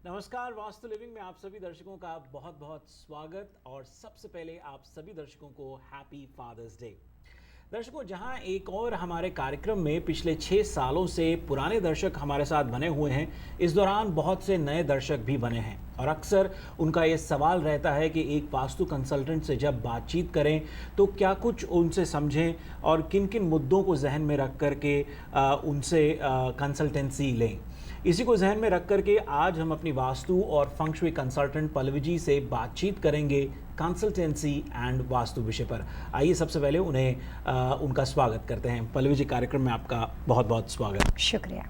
नमस्कार, वास्तु लिविंग में आप सभी दर्शकों का बहुत बहुत स्वागत और सबसे पहले आप सभी दर्शकों को हैप्पी फादर्स डे। दर्शकों, जहां एक और हमारे कार्यक्रम में पिछले 6 सालों से पुराने दर्शक हमारे साथ बने हुए हैं, इस दौरान बहुत से नए दर्शक भी बने हैं और अक्सर उनका ये सवाल रहता है कि एक वास्तु कंसल्टेंट से जब बातचीत करें तो क्या कुछ उनसे समझें और किन किन मुद्दों को जहन में रख करके उनसे कंसल्टेंसी लें। इसी को जहन में रख करके आज हम अपनी वास्तु और फंग शुई कंसल्टेंट पल्लवी जी से बातचीत करेंगे कंसल्टेंसी एंड वास्तु विषय पर। आइए सबसे पहले उन्हें उनका स्वागत करते हैं। पल्लवी जी, कार्यक्रम में आपका बहुत बहुत स्वागत। शुक्रिया।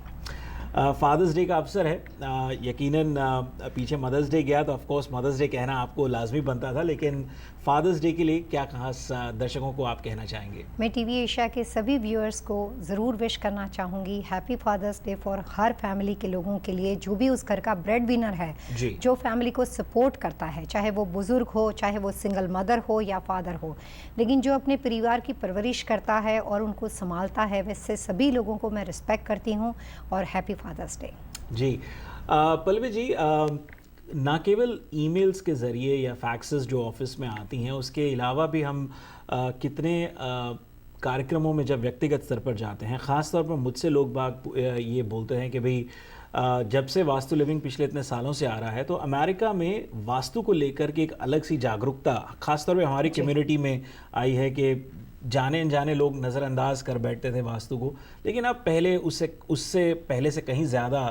फादर्स डे का अवसर है, यकीनन पीछे मदर्स डे गया तो ऑफ कोर्स मदर्स डे कहना आपको लाजमी बनता था, लेकिन फादर्स डे के लिए क्या खास दर्शकों को आप कहना चाहेंगे? मैं टीवी एशिया के सभी व्यूअर्स को ज़रूर विश करना चाहूँगी हैप्पी फादर्स डे फॉर हर फैमिली के लोगों के लिए, जो भी उस घर का ब्रेड विनर है, जो फैमिली को सपोर्ट करता है, चाहे वो बुज़ुर्ग हो, चाहे वो सिंगल मदर हो या फादर हो, लेकिन जो अपने परिवार की परवरिश करता है और उनको संभालता है, वैसे सभी लोगों को मैं रिस्पेक्ट करती हूँ और हैप्पी फादर्स डे। जी पल्लवी जी, ना केवल ईमेल्स के ज़रिए या फैक्सेस जो ऑफिस में आती हैं, उसके अलावा भी हम कितने कार्यक्रमों में जब व्यक्तिगत स्तर पर जाते हैं, ख़ास तौर पर मुझसे लोग बाग ये बोलते हैं कि भाई जब से वास्तु लिविंग पिछले इतने सालों से आ रहा है तो अमेरिका में वास्तु को लेकर के एक अलग सी जागरूकता ख़ास तौर पे हमारी कम्युनिटी में आई है कि जाने अनजाने लोग नज़रअंदाज कर बैठते थे वास्तु को, लेकिन अब पहले उससे पहले से कहीं ज़्यादा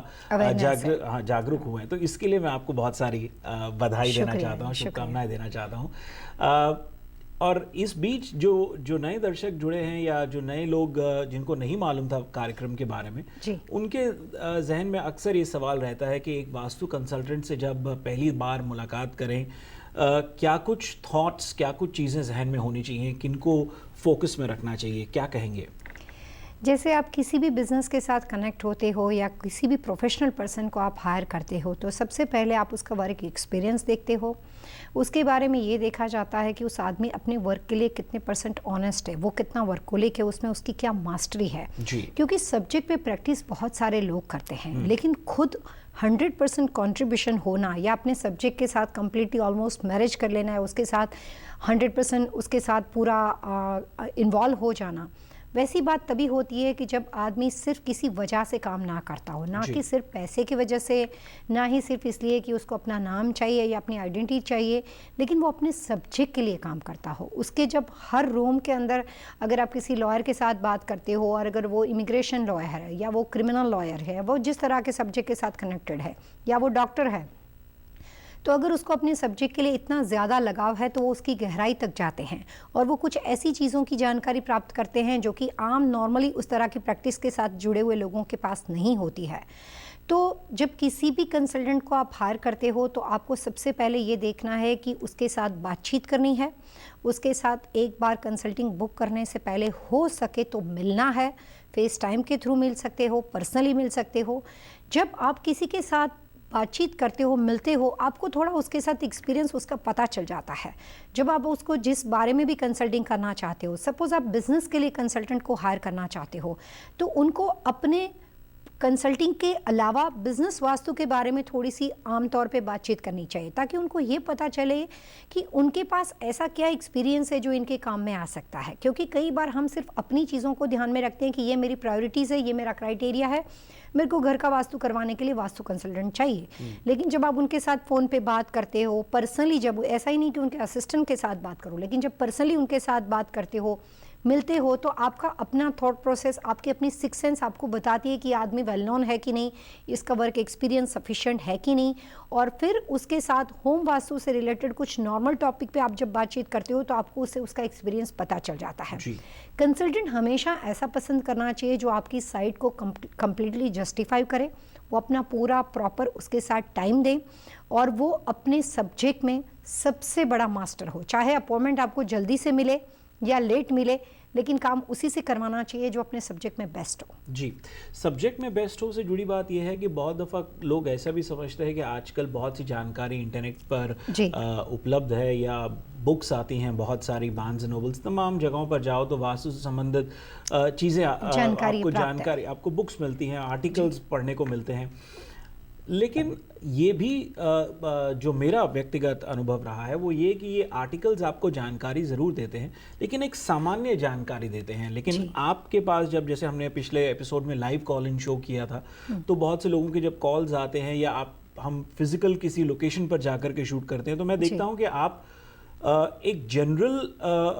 जागरूक हुए हैं। तो इसके लिए मैं आपको बहुत सारी बधाई देना चाहता हूँ, शुभकामनाएं देना चाहता हूँ। और इस बीच जो नए दर्शक जुड़े हैं या जो नए लोग जिनको नहीं मालूम था कार्यक्रम के बारे में, उनके जहन में अक्सर ये सवाल रहता है कि एक वास्तु कंसल्टेंट से जब पहली बार मुलाकात करें, क्या कुछ थॉट्स, क्या कुछ चीज़ें जहन में होनी चाहिए, किनको फोकस में रखना चाहिए, क्या कहेंगे? जैसे आप किसी भी बिज़नेस के साथ कनेक्ट होते हो या किसी भी प्रोफेशनल पर्सन को आप हायर करते हो, तो सबसे पहले आप उसका वर्क एक्सपीरियंस देखते हो। उसके बारे में ये देखा जाता है कि उस आदमी अपने वर्क के लिए कितने % ऑनेस्ट है, वो कितना वर्कोलिक है, उसमें उसकी क्या मास्टरी है। क्योंकि सब्जेक्ट पे प्रैक्टिस बहुत सारे लोग करते हैं, लेकिन खुद 100% कंट्रीब्यूशन होना या अपने सब्जेक्ट के साथ कम्प्लीटली ऑलमोस्ट मैरिज कर लेना है, उसके साथ 100% उसके साथ पूरा इन्वॉल्व हो जाना, वैसी बात तभी होती है कि जब आदमी सिर्फ किसी वजह से काम ना करता हो, ना कि सिर्फ पैसे की वजह से, ना ही सिर्फ इसलिए कि उसको अपना नाम चाहिए या अपनी आइडेंटिटी चाहिए, लेकिन वो अपने सब्जेक्ट के लिए काम करता हो। उसके जब हर रूम के अंदर अगर आप किसी लॉयर के साथ बात करते हो और अगर वो इमिग्रेशन लॉयर है या वो क्रिमिनल लॉयर है, वो जिस तरह के सब्जेक्ट के साथ कनेक्टेड है, या वो डॉक्टर है, तो अगर उसको अपने सब्जेक्ट के लिए इतना ज़्यादा लगाव है तो वो उसकी गहराई तक जाते हैं और वो कुछ ऐसी चीज़ों की जानकारी प्राप्त करते हैं जो कि आम नॉर्मली उस तरह की प्रैक्टिस के साथ जुड़े हुए लोगों के पास नहीं होती है। तो जब किसी भी कंसल्टेंट को आप हायर करते हो तो आपको सबसे पहले ये देखना है कि उसके साथ बातचीत करनी है, उसके साथ एक बार कंसल्टिंग बुक करने से पहले हो सके तो मिलना है, फेस टाइम के थ्रू मिल सकते हो, पर्सनली मिल सकते हो। जब आप किसी के साथ बातचीत करते हो, मिलते हो, आपको थोड़ा उसके साथ एक्सपीरियंस उसका पता चल जाता है। जब आप उसको जिस बारे में भी कंसल्टिंग करना चाहते हो, सपोज आप बिजनेस के लिए कंसल्टेंट को हायर करना चाहते हो, तो उनको अपने कंसल्टिंग के अलावा बिजनेस वास्तु के बारे में थोड़ी सी आमतौर पे बातचीत करनी चाहिए, ताकि उनको ये पता चले कि उनके पास ऐसा क्या एक्सपीरियंस है जो इनके काम में आ सकता है। क्योंकि कई बार हम सिर्फ अपनी चीज़ों को ध्यान में रखते हैं कि ये मेरी प्रायोरिटीज़ है, ये मेरा क्राइटेरिया है, मेरे को घर का वास्तु करवाने के लिए वास्तु कंसल्टेंट चाहिए। लेकिन जब आप उनके साथ फ़ोन पे बात करते हो, पर्सनली, जब ऐसा ही नहीं कि उनके असिस्टेंट के साथ बात करो, लेकिन जब पर्सनली उनके साथ बात करते हो, मिलते हो, तो आपका अपना थॉट प्रोसेस, आपकी अपनी सिक्स सेंस आपको बताती है कि आदमी वेल नोन है कि नहीं, इसका वर्क एक्सपीरियंस सफिशिएंट है कि नहीं। और फिर उसके साथ होम वास्तु से रिलेटेड कुछ नॉर्मल टॉपिक पे आप जब बातचीत करते हो तो आपको उससे उसका एक्सपीरियंस पता चल जाता है। कंसल्टेंट हमेशा ऐसा पसंद करना चाहिए जो आपकी साइट को कंप्लीटली जस्टिफाई करे, वो अपना पूरा प्रॉपर उसके साथ टाइम दे और वो अपने सब्जेक्ट में सबसे बड़ा मास्टर हो। चाहे अपॉइंटमेंट आपको जल्दी से मिले या लेट मिले, लेकिन काम उसी से करवाना चाहिए जो अपने सब्जेक्ट में बेस्ट हो। जी, सब्जेक्ट में बेस्ट हो से जुड़ी बात यह है कि बहुत दफ़ा लोग ऐसा भी समझते हैं कि आजकल बहुत सी जानकारी इंटरनेट पर उपलब्ध है या बुक्स आती हैं, बहुत सारी बार्न्स एंड नोबल्स, तमाम जगहों पर जाओ तो वास्तु से संबंधित चीज़ें आपको बुक्स मिलती हैं, आर्टिकल्स पढ़ने को मिलते हैं। लेकिन ये भी जो मेरा व्यक्तिगत अनुभव रहा है वो ये कि ये आर्टिकल्स आपको जानकारी ज़रूर देते हैं, लेकिन एक सामान्य जानकारी देते हैं। लेकिन आपके पास जब, जैसे हमने पिछले एपिसोड में लाइव कॉल इन शो किया था, तो बहुत से लोगों के जब कॉल्स आते हैं या हम फिजिकल किसी लोकेशन पर जाकर के शूट करते हैं, तो मैं देखता हूँ कि आप एक जनरल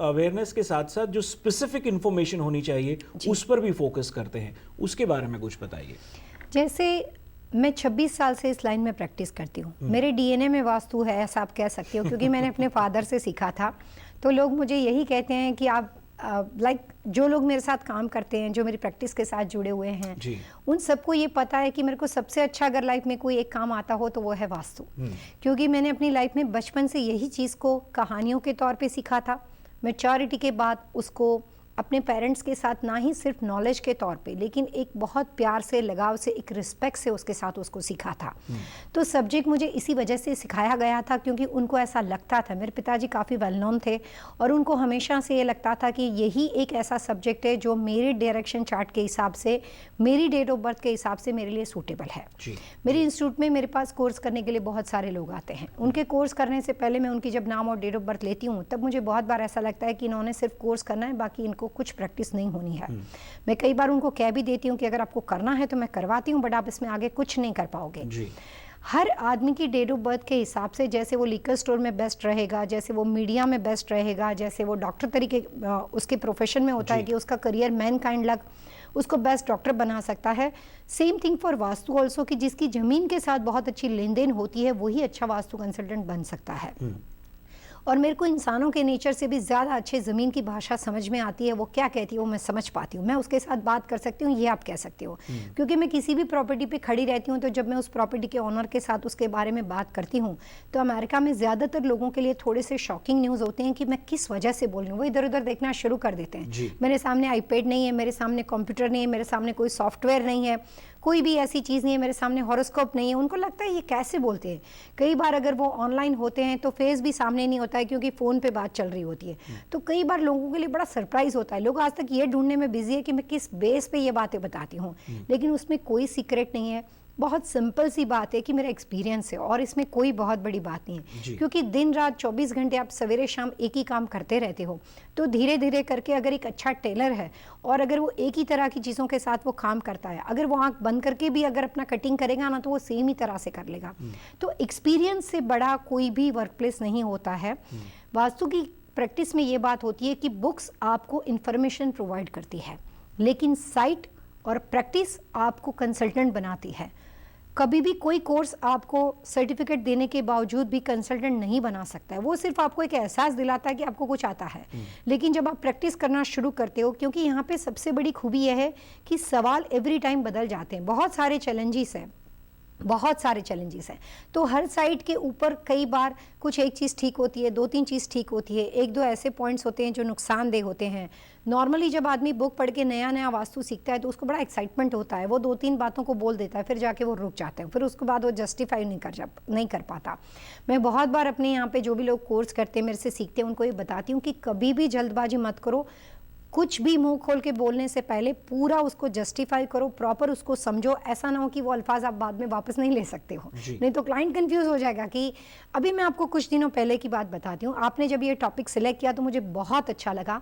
अवेयरनेस के साथ साथ जो स्पेसिफिक इंफॉर्मेशन होनी चाहिए उस पर भी फोकस करते हैं। उसके बारे में कुछ बताइए। जैसे मैं 26 साल से इस लाइन में प्रैक्टिस करती हूँ, मेरे डीएनए में वास्तु है ऐसा आप कह सकते हो, क्योंकि मैंने अपने फादर से सीखा था। तो लोग मुझे यही कहते हैं कि आप जो लोग मेरे साथ काम करते हैं, जो मेरी प्रैक्टिस के साथ जुड़े हुए हैं, उन सबको ये पता है कि मेरे को सबसे अच्छा अगर लाइफ में कोई एक काम आता हो तो वो है वास्तु। क्योंकि मैंने अपनी लाइफ में बचपन से यही चीज़ को कहानियों के तौर पे सीखा था। मैच्योरिटी के बाद उसको अपने पेरेंट्स के साथ ना ही सिर्फ नॉलेज के तौर पे, लेकिन एक बहुत प्यार से, लगाव से, एक रिस्पेक्ट से उसके साथ उसको सीखा था। तो सब्जेक्ट मुझे इसी वजह से सिखाया गया था, क्योंकि उनको ऐसा लगता था, मेरे पिताजी काफ़ी वेल नोन थे और उनको हमेशा से ये लगता था कि यही एक ऐसा सब्जेक्ट है जो मेरे डायरेक्शन चार्ट के हिसाब से, मेरी डेट ऑफ बर्थ के हिसाब से मेरे लिए सूटेबल है। मेरे इंस्टीट्यूट में मेरे पास कोर्स करने के लिए बहुत सारे लोग आते हैं। उनके कोर्स करने से पहले मैं उनकी जब नाम और डेट ऑफ बर्थ लेती हूँ, तब मुझे बहुत बार ऐसा लगता है कि इन्होंने सिर्फ कोर्स करना है, बाकी इनको कुछ प्रैक्टिस नहीं होनी है। मैं कई बार उनको कह भी देती हूँ कि अगर आपको करना है तो मैं करवाती हूँ, बट आप इसमें आगे कुछ नहीं कर पाओगे। हर आदमी की डेट ऑफ बर्थ के हिसाब से, जैसे वो लिकर स्टोर में बेस्ट रहेगा, जैसे वो मीडिया में बेस्ट रहेगा, जैसे वो डॉक्टर तरीके उसके प्रोफेशन में होता है कि उसका करियर मैन काइंड लग उसको बेस्ट डॉक्टर बना सकता है। Same thing for vastu also, कि जिसकी जमीन के साथ बहुत अच्छी लेन देन होती है वही अच्छा वास्तु कंसल्टेंट बन सकता है। और मेरे को इंसानों के नेचर से भी ज़्यादा अच्छे ज़मीन की भाषा समझ में आती है। वो क्या कहती है वो मैं समझ पाती हूँ, मैं उसके साथ बात कर सकती हूँ, ये आप कह सकते हो। क्योंकि मैं किसी भी प्रॉपर्टी पे खड़ी रहती हूँ, तो जब मैं उस प्रॉपर्टी के ओनर के साथ उसके बारे में बात करती हूँ, तो अमेरिका में ज़्यादातर लोगों के लिए थोड़े से शॉकिंग न्यूज़ होते हैं कि मैं किस वजह से बोल रही हूँ। वो इधर उधर देखना शुरू कर देते हैं। मेरे सामने आईपैड नहीं है, मेरे सामने कंप्यूटर नहीं है, मेरे सामने कोई सॉफ्टवेयर नहीं है, कोई भी ऐसी चीज़ नहीं है, मेरे सामने हॉरोस्कोप नहीं है। उनको लगता है ये कैसे बोलते हैं। कई बार अगर वो ऑनलाइन होते हैं तो फेस भी सामने नहीं होता है, क्योंकि फ़ोन पे बात चल रही होती है। तो कई बार लोगों के लिए बड़ा सरप्राइज होता है। लोग आज तक ये ढूंढने में बिजी है कि मैं किस बेस पे ये बातें बताती हूँ, लेकिन उसमें कोई सीक्रेट नहीं है। बहुत सिंपल सी बात है कि मेरा एक्सपीरियंस है और इसमें कोई बहुत बड़ी बात नहीं है। क्योंकि दिन रात 24 घंटे आप सवेरे शाम एक ही काम करते रहते हो, तो धीरे धीरे करके अगर एक अच्छा टेलर है और अगर वो एक ही तरह की चीज़ों के साथ वो काम करता है, अगर वो आंख बंद करके भी अगर अपना कटिंग करेगा ना, तो वो सेम ही तरह से कर लेगा। तो एक्सपीरियंस से बड़ा कोई भी वर्क प्लेस नहीं होता है। वास्तु की प्रैक्टिस में ये बात होती है कि बुक्स आपको इंफॉर्मेशन प्रोवाइड करती है, लेकिन साइट और प्रैक्टिस आपको कंसल्टेंट बनाती है। कभी भी कोई कोर्स आपको सर्टिफिकेट देने के बावजूद भी कंसल्टेंट नहीं बना सकता है। वो सिर्फ आपको एक एहसास दिलाता है कि आपको कुछ आता है, लेकिन जब आप प्रैक्टिस करना शुरू करते हो, क्योंकि यहाँ पे सबसे बड़ी खूबी यह है कि सवाल एवरी टाइम बदल जाते हैं। बहुत सारे चैलेंजेस हैं, बहुत सारे चैलेंजेस हैं। तो हर साइड के ऊपर कई बार कुछ एक चीज़ ठीक होती है, 2-3 चीज़ ठीक होती है, 1-2 ऐसे पॉइंट्स होते हैं जो नुकसानदेह होते हैं। नॉर्मली जब आदमी बुक पढ़ के नया नया वास्तु सीखता है तो उसको बड़ा एक्साइटमेंट होता है, वो 2-3 बातों को बोल देता है, फिर जाके वो रुक जाता है, फिर उसके बाद वो जस्टिफाई नहीं कर पाता। मैं बहुत बार अपने यहाँ पे जो भी लोग कोर्स करते हैं, मेरे से सीखते हैं, उनको ये बताती हूँ कि कभी भी जल्दबाजी मत करो। कुछ भी मुंह खोल के बोलने से पहले पूरा उसको जस्टिफाई करो, प्रॉपर उसको समझो। ऐसा ना हो कि वो अल्फाज आप बाद में वापस नहीं ले सकते हो, नहीं तो क्लाइंट कंफ्यूज हो जाएगा। कि अभी मैं आपको कुछ दिनों पहले की बात बताती हूँ। आपने जब ये टॉपिक सिलेक्ट किया तो मुझे बहुत अच्छा लगा।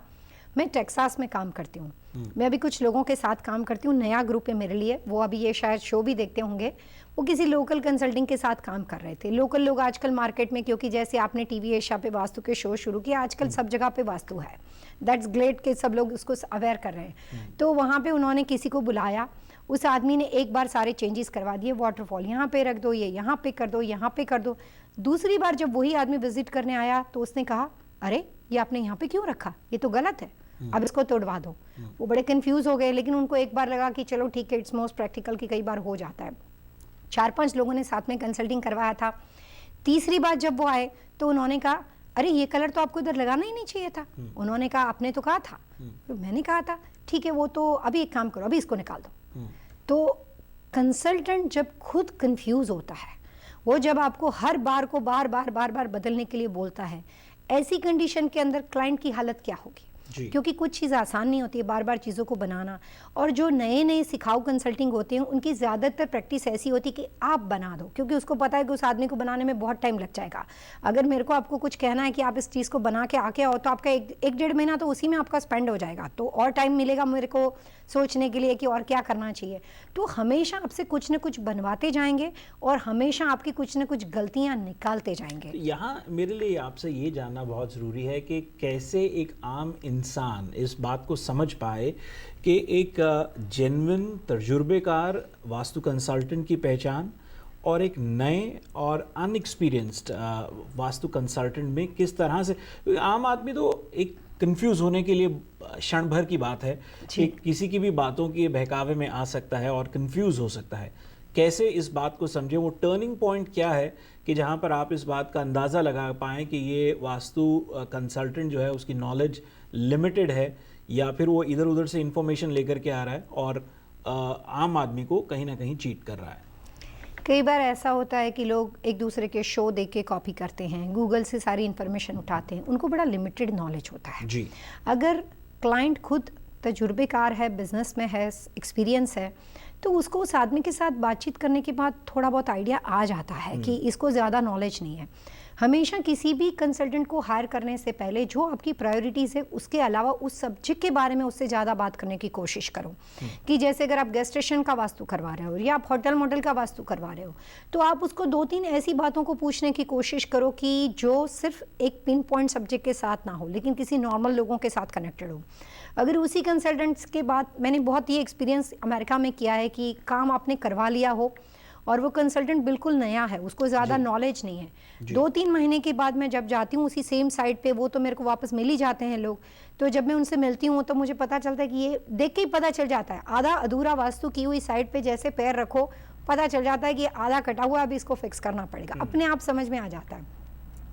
मैं टेक्सास में काम करती हूँ, मैं अभी कुछ लोगों के साथ काम करती हूँ, नया ग्रुप है मेरे लिए। वो अभी ये शायद शो भी देखते होंगे। वो किसी लोकल कंसल्टिंग के साथ काम कर रहे थे। लोकल लोग आजकल मार्केट में, क्योंकि जैसे आपने टीवी एशिया पे वास्तु के शो शुरू किया, आजकल सब जगह पे वास्तु है, दैट्स ग्रेट कि सब लोग उसको अवेयर कर रहे हैं। तो वहाँ पे उन्होंने किसी को बुलाया, उस आदमी ने एक बार सारे चेंजेस करवा दिए। वाटरफॉल यहाँ पे रख दो, ये यहाँ पे कर दो, यहाँ पे कर दो। दूसरी बार जब वही आदमी विजिट करने आया तो उसने कहा, अरे ये आपने यहाँ पे क्यों रखा, ये तो गलत है, अब इसको तोड़वा दो। वो बड़े कंफ्यूज हो गए, लेकिन उनको एक बार लगा कि चलो ठीक है, इट्स मोस्ट प्रैक्टिकल, कि कई बार हो जाता है। 4-5 लोगों ने साथ में कंसल्टिंग करवाया था। तीसरी बार जब वो आए तो उन्होंने कहा, अरे ये कलर तो आपको इधर लगाना ही नहीं चाहिए था। उन्होंने कहा, आपने तो कहा था। तो मैंने कहा था, ठीक है, वो तो अभी एक काम करो, अभी इसको निकाल दो। तो कंसल्टेंट जब खुद कंफ्यूज होता है, वो जब आपको हर बार को बार बार बदलने के लिए बोलता है, ऐसी कंडीशन के अंदर क्लाइंट की हालत क्या होगी। जी। क्योंकि कुछ चीज़ आसान नहीं होती है बार बार चीज़ों को बनाना। और जो नए नए सिखाऊ कंसल्टिंग होते हैं उनकी ज़्यादातर प्रैक्टिस ऐसी होती है कि आप बना दो, क्योंकि उसको पता है कि उस आदमी को बनाने में बहुत टाइम लग जाएगा। अगर मेरे को आपको कुछ कहना है कि आप इस चीज़ को बना के आके आओ, तो आपका एक डेढ़ महीना तो उसी में आपका स्पेंड हो जाएगा, तो और टाइम मिलेगा मेरे को सोचने के लिए कि और क्या करना चाहिए। तो हमेशा आपसे कुछ न कुछ बनवाते जाएंगे और हमेशा आपकी कुछ न कुछ गलतियां निकालते जाएंगे। यहाँ मेरे लिए आपसे ये जानना बहुत ज़रूरी है कि कैसे एक आम इंसान इस बात को समझ पाए कि एक जेन्युइन तजुर्बेकार वास्तु कंसल्टेंट की पहचान और एक नए और अनएक्सपीरियंस्ड वास्तु कंसल्टेंट में किस तरह से। आम आदमी तो एक कंफ्यूज होने के लिए क्षण भर की बात है कि किसी की भी बातों के बहकावे में आ सकता है और कंफ्यूज हो सकता है। कैसे इस बात को समझें, वो टर्निंग पॉइंट क्या है कि जहाँ पर आप इस बात का अंदाज़ा लगा पाएँ कि ये वास्तु कंसल्टेंट जो है उसकी नॉलेज लिमिटेड है या फिर वो इधर उधर से इंफॉर्मेशन लेकर के आ रहा है और आम आदमी को कहीं ना कहीं चीट कर रहा है। कई बार ऐसा होता है कि लोग एक दूसरे के शो देख के कॉपी करते हैं, गूगल से सारी इन्फॉर्मेशन उठाते हैं, उनको बड़ा लिमिटेड नॉलेज होता है जी। अगर क्लाइंट खुद तजुर्बेकार है, बिजनेस में है, एक्सपीरियंस है, तो उसको उस आदमी के साथ बातचीत करने के बाद थोड़ा बहुत आइडिया आ जाता है कि इसको ज़्यादा नॉलेज नहीं है। हमेशा किसी भी कंसल्टेंट को हायर करने से पहले जो आपकी प्रायोरिटीज़ है उसके अलावा उस सब्जेक्ट के बारे में उससे ज़्यादा बात करने की कोशिश करो। कि जैसे अगर आप गेस्ट स्टेशन का वास्तु करवा रहे हो या आप होटल मॉडल का वास्तु करवा रहे हो, तो आप उसको 2-3 ऐसी बातों को पूछने की कोशिश करो कि जो सिर्फ एक पिन पॉइंट सब्जेक्ट के साथ ना हो, लेकिन किसी नॉर्मल लोगों के साथ कनेक्टेड हो। अगर उसी कंसल्टेंट्स के बाद, मैंने बहुत ये एक्सपीरियंस अमेरिका में किया है कि काम आपने करवा लिया हो और वो कंसल्टेंट बिल्कुल नया है, उसको ज़्यादा नॉलेज नहीं है, 2-3 महीने के बाद मैं जब जाती हूँ उसी सेम साइट पे, वो तो मेरे को वापस मिल ही जाते हैं लोग, तो जब मैं उनसे मिलती हूँ तो मुझे पता चलता है कि ये देख के ही पता चल जाता है, आधा अधूरा वास्तु की हुई साइट पे जैसे पैर रखो, पता चल जाता है कि आधा कटा हुआ, अभी इसको फिक्स करना पड़ेगा, अपने आप समझ में आ जाता है।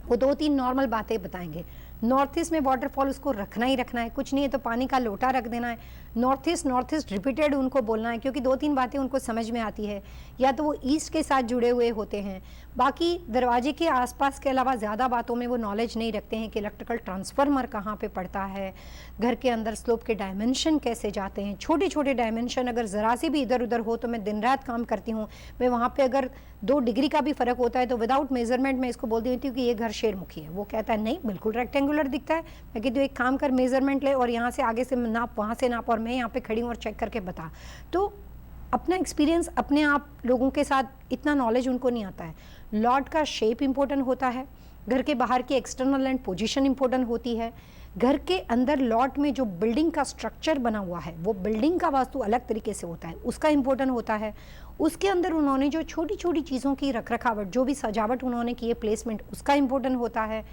वो 2-3 नॉर्मल बातें बताएंगे। नॉर्थ ईस्ट में वाटरफॉल उसको रखना ही रखना है, कुछ नहीं है तो पानी का लोटा रख देना है। नॉर्थ ईस्ट रिपीटेड उनको बोलना है, क्योंकि 2-3 बातें उनको समझ में आती है, या तो वो ईस्ट के साथ जुड़े हुए होते हैं, बाकी दरवाजे के आसपास के अलावा ज़्यादा बातों में वो नॉलेज नहीं रखते हैं कि इलेक्ट्रिकल ट्रांसफार्मर कहाँ पे पड़ता है, घर के अंदर स्लोप के डायमेंशन कैसे जाते हैं, छोटे छोटे डायमेंशन अगर ज़रा सी भी इधर उधर हो, तो मैं दिन रात काम करती हूँ, मैं वहाँ पे अगर 2 डिग्री का भी फ़र्क होता है तो विदाउट मेजरमेंट मैं इसको बोल देती हूँ कि ये घर शेरमुखी है। वो कहता है नहीं बिल्कुल रेक्टेंगुलर दिखता है। मैं कहती हूँ एक काम कर, मेजरमेंट ले और यहाँ से आगे से नाप, वहाँ से नाप, और मैं यहाँ पे खड़ी हूँ और चेक करके बता। तो अपना एक्सपीरियंस, अपने आप लोगों के साथ इतना नॉलेज उनको नहीं आता है। लॉट का शेप इंपॉर्टेंट होता है, घर के बाहर की एक्सटर्नल लैंड पोजीशन इंपॉर्टेंट होती है, घर के अंदर लॉट में जो बिल्डिंग का स्ट्रक्चर बना हुआ है वो बिल्डिंग का वास्तु अलग तरीके से होता है, उसका इंपॉर्टेंट होता है। उसके अंदर उन्होंने जो छोटी छोटी चीज़ों की रखरखावट, जो भी सजावट उन्होंने की है, प्लेसमेंट, उसका इंपॉर्टेंट होता है।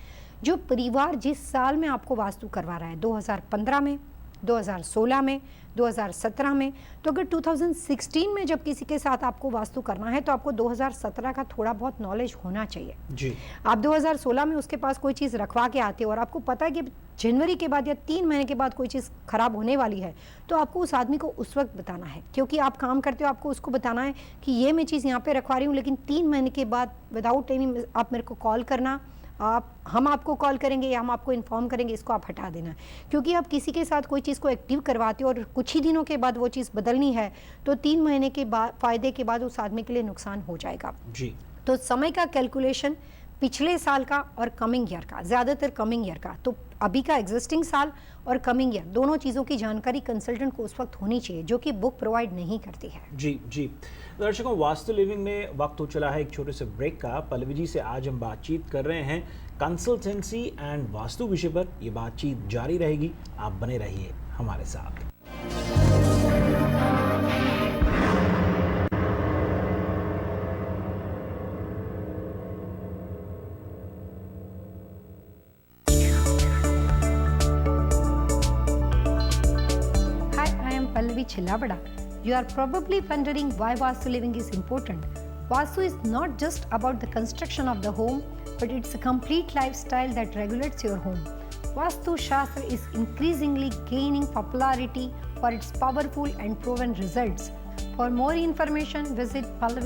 जो परिवार जिस साल में आपको वास्तु करवा रहा है, 2015 में, 2016 में, 2017 में, तो अगर 2016 में जब किसी के साथ आपको वास्तु करना है तो आपको 2017 का थोड़ा बहुत नॉलेज होना चाहिए जी। आप 2016 में उसके पास कोई चीज़ रखवा के आते हो और आपको पता है कि जनवरी के बाद या 3 महीने के बाद कोई चीज़ खराब होने वाली है, तो आपको उस आदमी को उस वक्त बताना है, क्योंकि आप काम करते हो, आपको उसको बताना है कि ये मैं चीज़ यहाँ पे रखवा रही हूँ, लेकिन 3 महीने के बाद विदाउट एनी आप मेरे को कॉल करना, हम आपको कॉल करेंगे या हम आपको इन्फॉर्म करेंगे, इसको आप हटा देना। क्योंकि आप किसी के साथ कोई चीज़ को एक्टिव करवाते हो और कुछ ही दिनों के बाद वो चीज़ बदलनी है, तो 3 महीने के बाद फ़ायदे के बाद उस आदमी के लिए नुकसान हो जाएगा जी। तो समय का कैलकुलेशन पिछले साल का और कमिंग ईयर का, ज़्यादातर कमिंग ईयर का, तो अभी का एग्जिस्टिंग साल और कमिंग ईयर, दोनों चीज़ों की जानकारी कंसल्टेंट को उस वक्त होनी चाहिए, जो कि बुक प्रोवाइड नहीं करती है। जी जी। दर्शकों, वास्तु लिविंग में वक्त हो चला है एक छोटे से ब्रेक का। पल्लवी जी से आज हम बातचीत कर रहे हैं कंसल्टेंसी एंड वास्तु विषय पर। ये बातचीत जारी रहेगी, आप बने रहिए हमारे साथ। Pallavi Chillabada. You are probably wondering why Vastu living is important. Vastu is not just about the construction of the home, but it's a complete lifestyle that regulates your home. Vastu Shastra is increasingly gaining popularity for its powerful and proven results. For more information, visit Pallavi